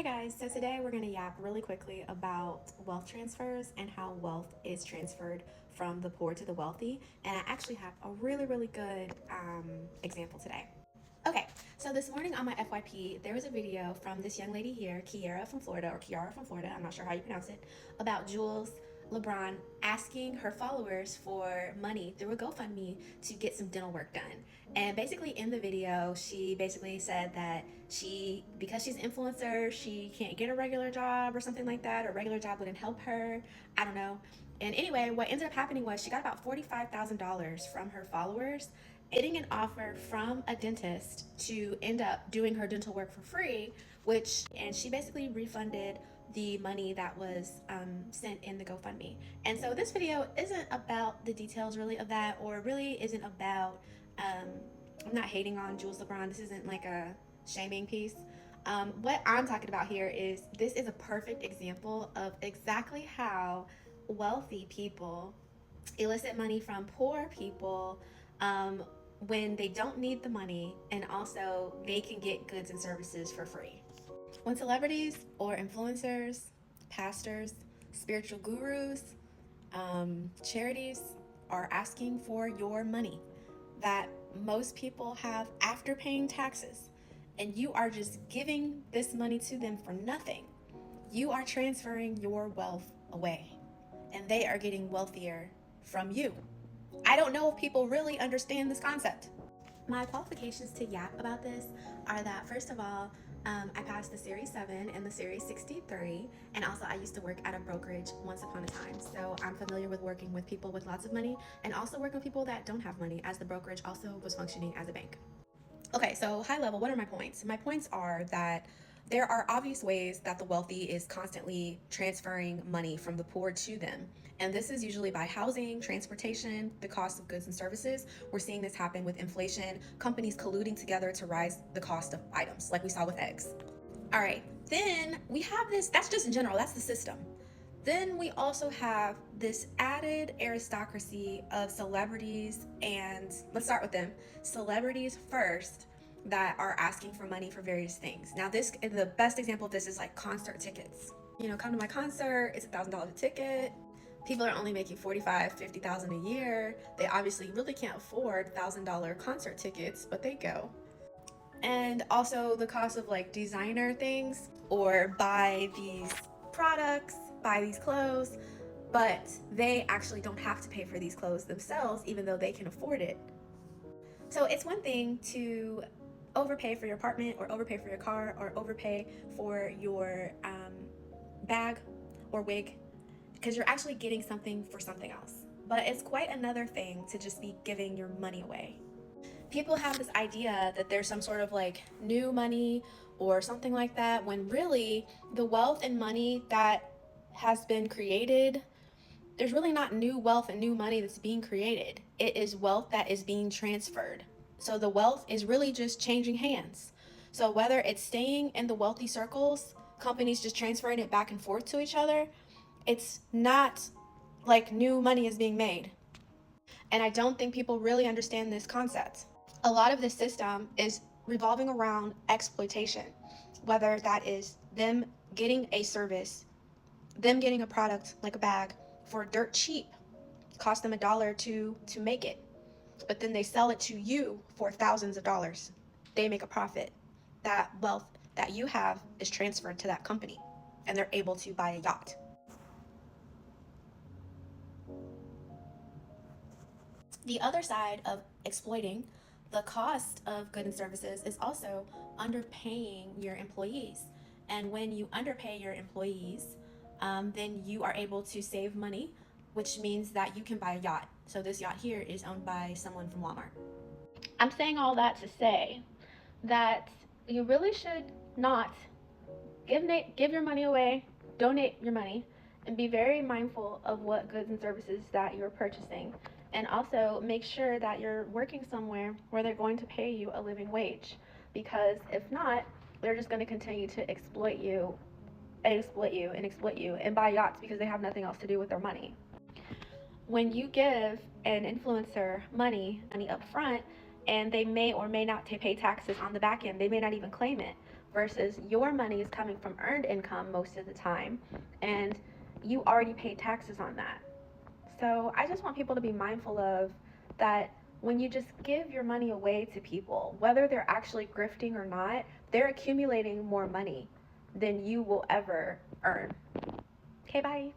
Guys, so today we're going to yap really quickly about wealth transfers and how wealth is transferred from the poor to the wealthy. And I actually have a really good example today. Okay, so this morning on my FYP, there was a video from this young lady here, Kiara from Florida, or Kiara from Florida, I'm not sure how you pronounce it, about Jules LeBron asking her followers for money through a GoFundMe to get some dental work done. And basically in the video, she basically said that because she's an influencer, she can't get a regular job or something like that, or a regular job wouldn't help her. I don't know. And anyway, what ended up happening was she got about $45,000 from her followers, getting an offer from a dentist to end up doing her dental work for free, and she basically refunded the money that was sent in the GoFundMe. And so this video isn't about the details really of that, or really isn't about, I'm not hating on Jules LeBron. This isn't like a shaming piece. What I'm talking about here is this is a perfect example of exactly how wealthy people elicit money from poor people when they don't need the money, and also they can get goods and services for free. When celebrities or influencers, pastors, spiritual gurus, charities are asking for your money that most people have after paying taxes, and you are just giving this money to them for nothing, you are transferring your wealth away, and they are getting wealthier from you. I don't know if people really understand this concept. My qualifications to yap about this are that, first of all, I passed the Series 7 and the Series 63, and also I used to work at a brokerage once upon a time. So I'm familiar with working with people with lots of money and also working with people that don't have money, as the brokerage also was functioning as a bank. Okay, so high level, what are my points? My points are that there are obvious ways that the wealthy is constantly transferring money from the poor to them. And this is usually by housing, transportation, the cost of goods and services. We're seeing this happen with inflation, companies colluding together to rise the cost of items, like we saw with eggs. All right, then we have this, that's just in general, that's the system. Then we also have this added aristocracy of celebrities, and let's start with them. Celebrities first, that are asking for money for various things. Now, the best example of this is like concert tickets. You know, come to my concert, it's $1,000 a ticket. People are only making $45,000, $50,000 a year. They obviously really can't afford $1,000 concert tickets, but they go. And also the cost of like designer things, or buy these products, buy these clothes, but they actually don't have to pay for these clothes themselves, even though they can afford it. So it's one thing to overpay for your apartment, or overpay for your car, or overpay for your bag or wig, because you're actually getting something for something else. But it's quite another thing to just be giving your money away. People have this idea that there's some sort of like new money or something like that, when really the wealth and money that has been created, there's really not new wealth and new money that's being created. It is wealth that is being transferred. So the wealth is really just changing hands. So whether it's staying in the wealthy circles, companies just transferring it back and forth to each other, it's not like new money is being made. And I don't think people really understand this concept. A lot of this system is revolving around exploitation, whether that is them getting a service, them getting a product like a bag for dirt cheap, cost them $1 to make it, but then they sell it to you for thousands of dollars. They make a profit. That wealth that you have is transferred to that company, and they're able to buy a yacht. The other side of exploiting the cost of goods and services is also underpaying your employees. And when you underpay your employees, then you are able to save money, which means that you can buy a yacht. So this yacht here is owned by someone from Walmart. I'm saying all that to say that you really should not give your money away, donate your money, and be very mindful of what goods and services that you're purchasing. And also make sure that you're working somewhere where they're going to pay you a living wage, because if not, they're just going to continue to exploit you and exploit you and buy yachts because they have nothing else to do with their money. When you give an influencer money up front, and they may or may not pay taxes on the back end, they may not even claim it, versus your money is coming from earned income most of the time, and you already paid taxes on that. So I just want people to be mindful of that. When you just give your money away to people, whether they're actually grifting or not, they're accumulating more money than you will ever earn. Okay, bye.